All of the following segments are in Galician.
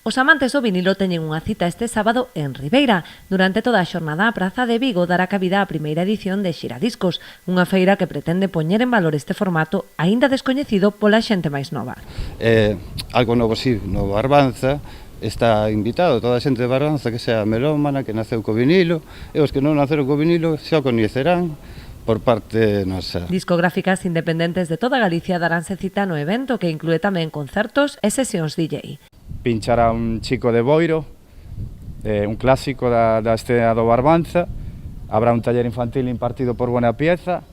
Os amantes do vinilo teñen unha cita este sábado en Ribeira. Durante toda a xornada a Praza de Vigo dará cabida á primeira edición de Xiradiscos, unha feira que pretende poñer en valor este formato aínda descoñecido pola xente máis nova. Algo novo si, no Barbanza, está invitado toda a xente de Barbanza que sea melómana, que naceu co vinilo, e os que non naceron co vinilo xa o coñecerán por parte nosa. Discográficas independentes de toda Galicia daránse cita no evento, que inclúe tamén concertos e sesións DJ. Pinchará un chico de Boiro, un clásico da escena do Barbanza. Habrá un taller infantil impartido por Buena Pieza,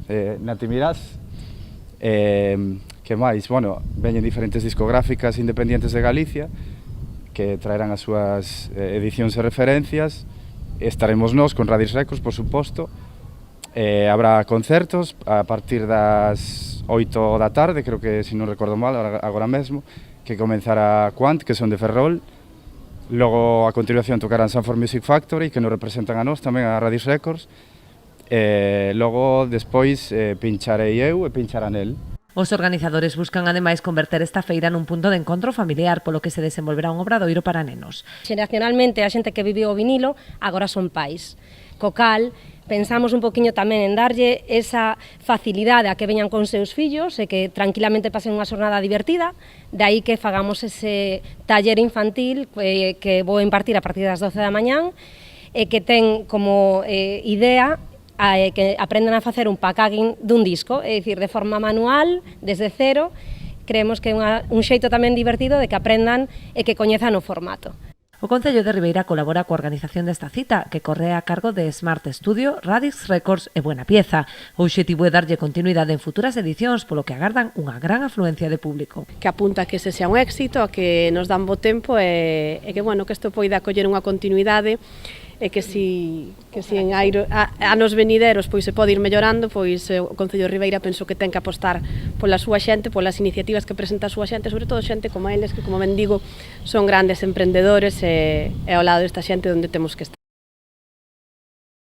Nati Mirás. Que máis? Bueno, veñen diferentes discográficas independientes de Galicia que traerán as súas edicións e referencias. Estaremos nós con Radis Records, por suposto. Habrá concertos a partir das 8 da tarde, creo que, se non recordo mal, agora mesmo, que comenzará Quant, que son de Ferrol. Logo, a continuación, tocarán Sanford Music Factory, que nos representan a nós, tamén a Radis Records. Logo, despois, pincharei eu e pincharán el. Os organizadores buscan ademais converter esta feira nun punto de encontro familiar, polo que se desenvolverá un obradoiro para nenos. Xeracionalmente, a xente que viviu o vinilo agora son pais. Co cal, pensamos un poquinho tamén en darlle esa facilidade a que veñan con seus fillos e que tranquilamente pasen unha xornada divertida, de aí que fagamos ese taller infantil que vou impartir a partir das 12 da mañán e que ten como idea que aprendan a facer un packaging dun disco, é dicir, de forma manual, desde cero. Creemos que é un xeito tamén divertido de que aprendan e que coñezan o formato. O Concello de Ribeira colabora coa organización desta cita, que corre a cargo de Smart Studio, Radis Records e Buena Pieza. O obxectivo é darlle continuidade en futuras edicións, polo que agardan unha gran afluencia de público. Que apunta a que ese sea un éxito, a que nos dan bo tempo e que, bueno, que isto poida coller unha continuidade e que si en anos venideros pois se pode ir mellorando, pois o Concello de Ribeira penso que ten que apostar pola súa xente, polas iniciativas que presenta a súa xente, sobre todo xente como eles, que, como ben digo, son grandes emprendedores e ao lado desta xente onde temos que estar.